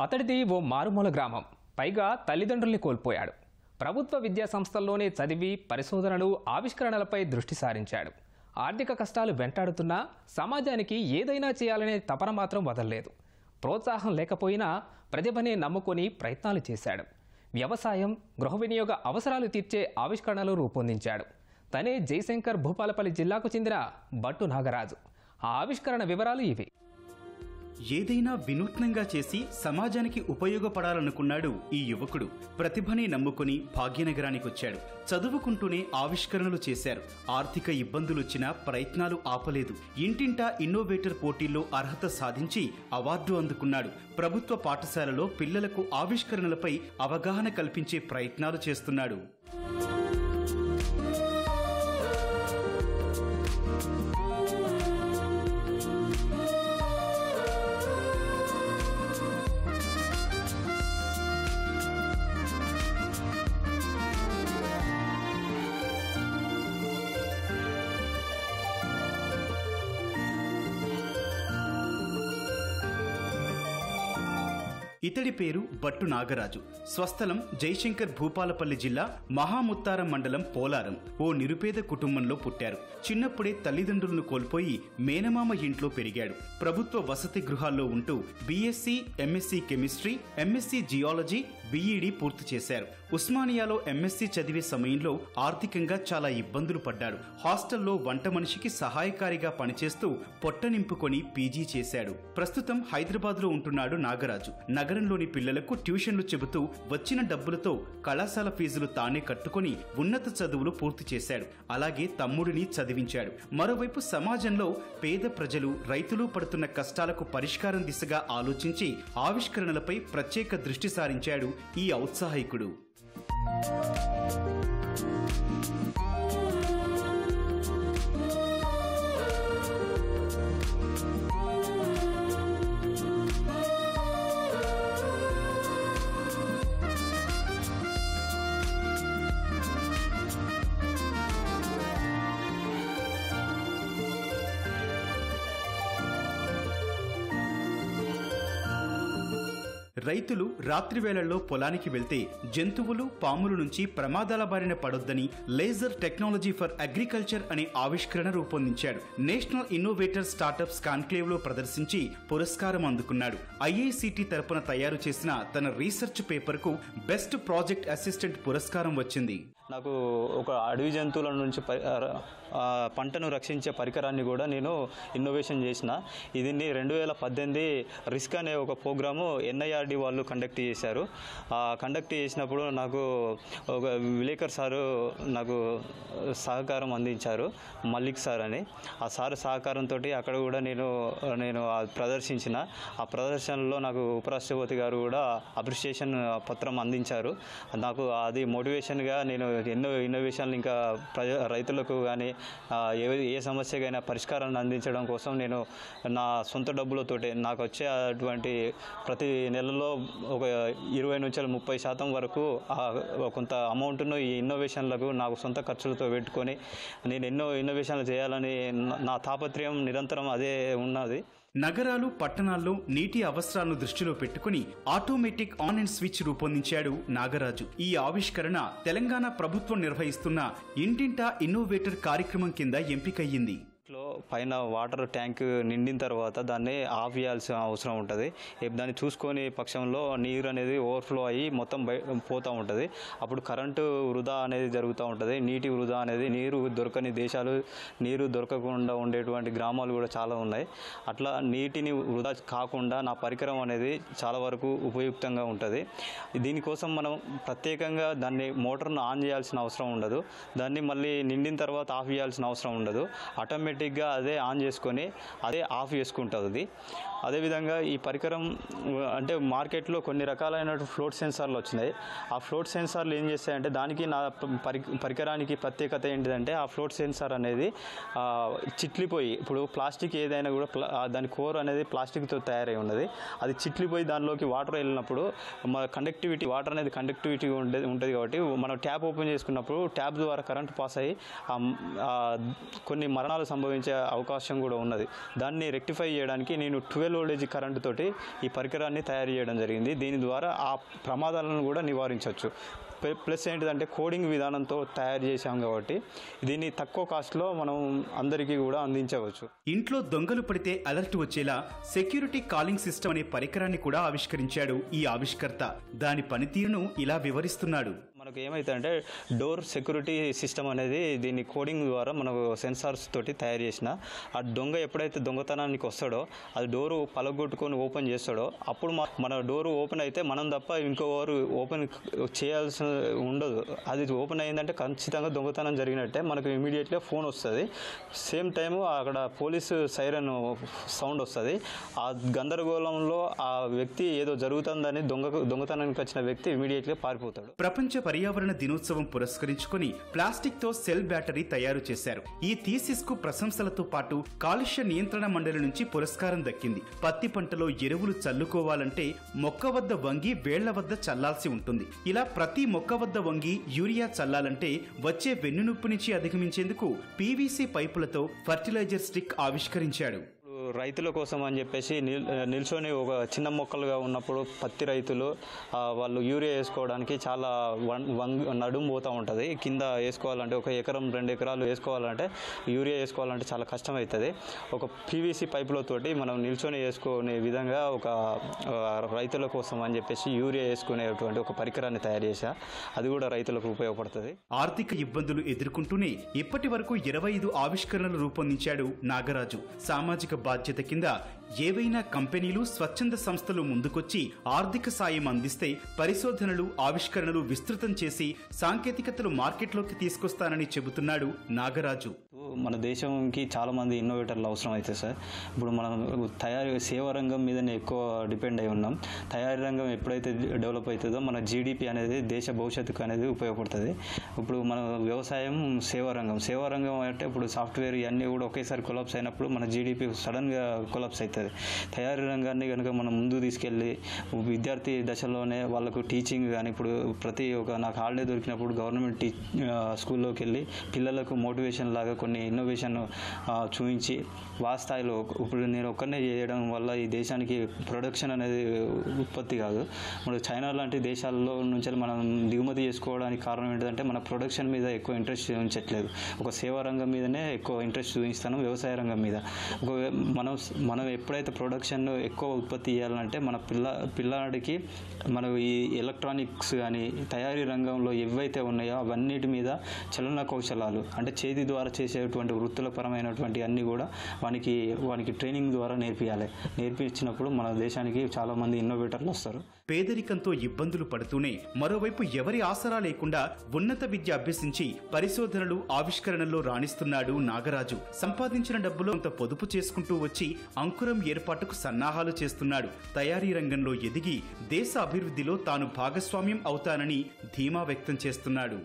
అతడిది ఓ మారుమూల గ్రామం. పైగా తల్లిదండ్రుల్ని కోల్పోయాడు. ప్రభుత్వ విద్యా సంస్థల్లోనే చదివి పరిశోధనలు, ఆవిష్కరణలపై దృష్టి సారించాడు. ఆర్థిక కష్టాలు వెంటాడుతున్నా సమాజానికి ఏదైనా చేయాలనే తపన మాత్రం వదల్లేదు. ప్రోత్సాహం లేకపోయినా ప్రతిభనే నమ్ముకొని ప్రయత్నాలు చేశాడు. వ్యవసాయం, గృహ వినియోగ అవసరాలు తీర్చే ఆవిష్కరణలు రూపొందించాడు. తనే జయశంకర్ భూపాలపల్లి జిల్లాకు చెందిన బట్టు నాగరాజు. ఆ ఆవిష్కరణ వివరాలు ఇవి. ఏదైనా వినూత్నంగా చేసి సమాజానికి ఉపయోగపడాలనుకున్నాడు ఈ యువకుడు. ప్రతిభని నమ్ముకుని భాగ్యనగరానికొచ్చాడు. చదువుకుంటూనే ఆవిష్కరణలు చేశారు. ఆర్థిక ఇబ్బందులొచ్చినా ప్రయత్నాలు ఆపలేదు. ఇంటింటా ఇన్నోవేటర్ పోటీల్లో అర్హత సాధించి అవార్డు అందుకున్నాడు. ప్రభుత్వ పాఠశాలలో పిల్లలకు ఆవిష్కరణలపై అవగాహన కల్పించే ప్రయత్నాలు చేస్తున్నాడు. ఇతడి పేరు బట్టు నాగరాజు. స్వస్థలం జయశంకర్ భూపాలపల్లి జిల్లా మహాముత్తారం మండలం పోలారం. ఓ నిరుపేద కుటుంబంలో పుట్టారు. చిన్నప్పుడే తల్లిదండ్రులను కోల్పోయి మేనమామ ఇంట్లో పెరిగాడు. ప్రభుత్వ వసతి గృహాల్లో ఉంటూ BSc, MSc chemistry, MSc geology, BEd పూర్తి చేశారు. ఉస్మానియాలో ఎంఎస్సీ చదివే సమయంలో ఆర్థికంగా చాలా ఇబ్బందులు పడ్డాడు. హాస్టల్లో వంట మనిషికి సహాయకారిగా పనిచేస్తూ పొట్ట నింపుకొని పీజీ చేశాడు. ప్రస్తుతం హైదరాబాద్లో ఉంటున్నాడు నాగరాజు. నగరంలోని పిల్లలకు ట్యూషన్లు చెబుతూ వచ్చిన డబ్బులతో కళాశాల ఫీజులు తానే కట్టుకుని ఉన్నత చదువులు పూర్తి చేశాడు. అలాగే తమ్ముడిని చదివించాడు. మరోవైపు సమాజంలో పేద ప్రజలు, రైతులు పడుతున్న కష్టాలకు పరిష్కారం దిశగా ఆలోచించి ఆవిష్కరణలపై ప్రత్యేక దృష్టి సారించాడు ఈ ఔత్సాహికుడు. రైతులు రాత్రివేళల్లో పొలానికి వెళ్తే జంతువులు, పాముల నుంచి ప్రమాదాల బారిన పడొద్దని లేజర్ టెక్నాలజీ ఫర్ అగ్రికల్చర్ అనే ఆవిష్కరణ రూపొందించాడు. నేషనల్ ఇన్నోవేటర్ స్టార్టప్స్ కాన్క్లేవ్ లో ప్రదర్శించి పురస్కారం అందుకున్నాడు. ఐఐసిటి తరపున తయారు చేసిన తన రీసెర్చ్ పేపర్ కు బెస్ట్ ప్రాజెక్ట్ అసిస్టెంట్ పురస్కారం వచ్చింది. నాకు ఒక అడవి జంతువుల నుంచి పంటను రక్షించే పరికరాన్ని కూడా నేను ఇన్నోవేషన్ చేసిన. ఇది 2018 రిస్క్ అనే ఒక ప్రోగ్రాము ఎన్ఐఆర్డి వాళ్ళు కండక్ట్ చేశారు. కండక్ట్ చేసినప్పుడు నాకు ఒక విలేకర్ సారు నాకు సహకారం అందించారు, మల్లిక్ సార్ అని. ఆ సార్ సహకారంతో అక్కడ కూడా నేను ప్రదర్శించిన. ఆ ప్రదర్శనలో నాకు ఉపరాష్ట్రపతి గారు కూడా అప్రిషియేషన్ పత్రం అందించారు. నాకు అది మోటివేషన్గా నేను ఎన్నో ఇన్నోవేషన్లు ఇంకా రైతులకు కానీ ఏ సమస్యకైనా పరిష్కారాన్ని అందించడం కోసం నేను నా సొంత డబ్బులతోటి నాకు వచ్చే అటువంటి ప్రతి నెలలో ఒక 20 నుంచి 30% వరకు కొంత అమౌంట్ను ఈ ఇన్నోవేషన్లకు నాకు సొంత ఖర్చులతో పెట్టుకొని నేను ఎన్నో ఇన్నోవేషన్లు చేయాలని నా తాపత్రయం నిరంతరం అదే ఉన్నది. నగరాలు, పట్టణాల్లో నీటి అవసరాలను దృష్టిలో పెట్టుకుని ఆటోమేటిక్ ఆన్ అండ్ స్విచ్ రూపొందించాడు నాగరాజు. ఈ ఆవిష్కరణ తెలంగాణ ప్రభుత్వం నిర్వహిస్తున్న ఇంటింటా ఇన్నోవేటర్ కార్యక్రమం కింద ఎంపికయ్యింది. పైన వాటర్ ట్యాంక్ నిండిన తర్వాత దాన్ని ఆఫ్ చేయాల్సిన అవసరం ఉంటుంది. దాన్ని చూసుకొని పక్షంలో నీరు అనేది ఓవర్ఫ్లో అయ్యి మొత్తం పోతూ ఉంటుంది. అప్పుడు కరెంటు వృధా అనేది జరుగుతూ ఉంటుంది. నీటి వృధా అనేది, నీరు దొరకని దేశాలు, నీరు దొరకకుండా ఉండేటువంటి గ్రామాలు కూడా చాలా ఉన్నాయి. అట్లా నీటిని వృధా కాకుండా నా పరికరం అనేది చాలా వరకు ఉపయుక్తంగా ఉంటుంది. దీనికోసం మనం ప్రత్యేకంగా దాన్ని మోటార్ను ఆన్ చేయాల్సిన అవసరం ఉండదు. దాన్ని మళ్ళీ నిండిన తర్వాత ఆఫ్ చేయాల్సిన అవసరం ఉండదు. ఆటోమేటిక్గా అదే ఆన్ చేసుకొని అదే ఆఫ్ చేసుకుంటుంది. అదేవిధంగా ఈ పరికరం అంటే మార్కెట్లో కొన్ని రకాలైన ఫ్లోట్ సెన్సార్లు వచ్చినాయి. ఆ ఫ్లోట్ సెన్సార్లు ఏం చేస్తాయంటే దానికి నా పరికరానికి ప్రత్యేకత ఏంటిదంటే ఆ ఫ్లోట్ సెన్సార్ అనేది చిట్లిపోయి, ఇప్పుడు ప్లాస్టిక్ ఏదైనా కూడా దాని కోర్ అనేది ప్లాస్టిక్తో తయారై ఉన్నది. అది చిట్లిపోయి దానిలోకి వాటర్ వెళ్ళినప్పుడు కండక్టివిటీ, వాటర్ అనేది కండక్టివిటీ ఉంటుంది కాబట్టి మనం ట్యాప్ ఓపెన్ చేసుకున్నప్పుడు ట్యాప్ ద్వారా కరెంట్ పాస్ అయ్యి కొన్ని మరణాలు సంభవించే అవకాశం కూడా ఉన్నది. దాన్ని రెక్టిఫై చేయడానికి నేను 12 వోల్టేజ్ కరెంటు తోటి ఈ పరికరాన్ని తయారు చేయడం జరిగింది. దీని ద్వారా ఆ ప్రమాదాలను కూడా నివారించవచ్చు. ప్లస్ ఏంటిదంటే కోడింగ్ విధానంతో తయారు చేశాం కాబట్టి దీన్ని తక్కువ కాస్ట్లో మనం అందరికీ కూడా అందించవచ్చు. ఇంట్లో దొంగలు పడితే అలర్ట్ వచ్చేలా సెక్యూరిటీ కాలింగ్ సిస్టమ్ అనే పరికరాన్ని కూడా ఆవిష్కరించాడు ఈ ఆవిష్కర్త. దాని పనితీరును ఇలా వివరిస్తున్నాడు. మనకు ఏమైతుందంటే డోర్ సెక్యూరిటీ సిస్టమ్ అనేది దీన్ని కోడింగ్ ద్వారా మనకు సెన్సార్స్ తోటి తయారు చేసిన ఆ దొంగ ఎప్పుడైతే దొంగతనానికి వస్తాడో అది డోరు పలగొట్టుకొని ఓపెన్ చేస్తాడో అప్పుడు మన డోరు ఓపెన్ అయితే మనం తప్ప ఇంకోవారు ఓపెన్ చేయాల్సిన ఉండదు. అది ఓపెన్ అయిందంటే ఖచ్చితంగా దొంగతనం జరిగినట్టే మనకు ఇమీడియట్గా ఫోన్ వస్తుంది. సేమ్ టైము అక్కడ పోలీసు సైరన్ సౌండ్ వస్తుంది. ఆ గందరగోళంలో ఆ వ్యక్తి ఏదో జరుగుతుందని దొంగతనానికి వచ్చిన వ్యక్తి ఇమీడియట్గా పారిపోతాడు. ప్రపంచ పర్యావరణ దినోత్సవం పురస్కరించుకొని ప్లాస్టిక్ తో సెల్ బ్యాటరీ తయారు చేశారు. ఈ థీసిస్ కు ప్రశంసలతో పాటు కాలుష్య నియంత్రణ మండలి నుంచి పురస్కారం దక్కింది. పత్తి పంటలో ఎరువులు చల్లుకోవాలంటే మొక్క వద్ద వంగి వేళ్ల వద్ద చల్లాల్సి ఉంటుంది. ఇలా ప్రతి మొక్క వద్ద వంగి యూరియా చల్లాలంటే వచ్చే వెన్నునొప్పి నుంచి అధిగమించేందుకు పీవీసీ పైపులతో ఫర్టిలైజర్ స్టిక్ ఆవిష్కరించాడు. రైతుల కోసం అని చెప్పేసి నిల్చొని ఒక చిన్న మొక్కలుగా ఉన్నప్పుడు పత్తి రైతులు వాళ్ళు యూరియా వేసుకోవడానికి చాలా నడుము పోతూ ఉంటుంది. కింద వేసుకోవాలంటే 1 ఎకరం 2 ఎకరాలు వేసుకోవాలంటే యూరియా వేసుకోవాలంటే చాలా కష్టమవుతుంది. ఒక పీవీసీ పైపులతోటి మనం నిల్చొని వేసుకునే విధంగా ఒక రైతుల కోసం అని చెప్పేసి యూరియా వేసుకునేటువంటి ఒక పరికరాన్ని తయారు చేశా. అది కూడా రైతులకు ఉపయోగపడుతుంది. ఆర్థిక ఇబ్బందులు ఎదుర్కొంటూనే ఇప్పటి వరకు 25 ఆవిష్కరణలు రూపొందించాడు నాగరాజు. సామాజిక బాధ్యత కింద ఏవైనా కంపెనీలు స్వచ్ఛంద సంస్థలు ముందుకొచ్చి ఆర్థిక సాయం అందిస్తే పరిశోధనలు ఆవిష్కరణలు విస్తృతం చేసి సాంకేతికతలు మార్కెట్లోకి తీసుకొస్తానని చెబుతున్నాడు నాగరాజు. మన దేశంకి చాలా మంది ఇన్నోవేటర్లు అవసరం అవుతుంది సార్. ఇప్పుడు మనం సేవా రంగం మీదనే ఎక్కువ డిపెండ్ అయి ఉన్నాం. తయారీ రంగం ఎప్పుడైతే డెవలప్ అవుతుందో మన జీడిపి అనేది దేశ భవిష్యత్తుకు అనేది ఉపయోగపడుతుంది. ఇప్పుడు మన వ్యవసాయం సేవా రంగం అంటే ఇప్పుడు సాఫ్ట్వేర్ ఇవన్నీ కూడా ఒకేసారి కొలాప్స్ అయినప్పుడు మన జీడిపి సడన్గా కొలాప్స్ అవుతుంది. తయారీ రంగాన్ని కనుక మనం ముందు తీసుకెళ్ళి విద్యార్థి దశలోనే వాళ్ళకు టీచింగ్ కానీ ఇప్పుడు నాకు హాలిడే దొరికినప్పుడు గవర్నమెంట్ స్కూల్లోకి వెళ్ళి పిల్లలకు మోటివేషన్ లాగా కొన్ని ఇన్నోవేషన్ చూపించి స్థాయిలో ఇప్పుడు నేను ఒక్కనే చేయడం వల్ల ఈ దేశానికి ప్రొడక్షన్ అనేది ఉత్పత్తి కాదు. ఇప్పుడు చైనా లాంటి దేశాల్లో నుంచి మనం దిగుమతి చేసుకోవడానికి కారణం ఏంటంటే మన ప్రొడక్షన్ మీద ఎక్కువ ఇంట్రెస్ట్ చూపించట్లేదు. ఒక సేవా రంగం మీదనే ఎక్కువ ఇంట్రెస్ట్ చూపిస్తాను, వ్యవసాయ రంగం మీద. మనం ఎప్పుడైతే ప్రొడక్షన్ ఎక్కువ ఉత్పత్తి చేయాలంటే మన పిల్లాడికి మనం ఈ ఎలక్ట్రానిక్స్ కానీ తయారీ రంగంలో ఏవైతే ఉన్నాయో అవన్నిటి మీద చలన కౌశలాలు అంటే చేతి ద్వారా చేసేటువంటి వృత్తుల పరమైనటువంటి అన్నీ కూడా వానికి ట్రైనింగ్ ద్వారా నేర్పించినప్పుడు మన దేశానికి చాలా మంది ఇన్నోవేటర్లు వస్తారు. పేదరికంతో ఇబ్బందులు పడుతూనే మరోవైపు ఎవరి ఆసరా లేకుండా ఉన్నత విద్య అభ్యసించి పరిశోధనలు ఆవిష్కరణల్లో రాణిస్తున్నాడు నాగరాజు. సంపాదించిన డబ్బులో కొంత పొదుపు చేసుకుంటూ వచ్చి అంకురం ఏర్పాటుకు సన్నాహాలు చేస్తున్నాడు. తయారీ రంగంలో ఎదిగి దేశ అభివృద్ధిలో తాను భాగస్వామ్యం అవుతానని ధీమా వ్యక్తం చేస్తున్నాడు.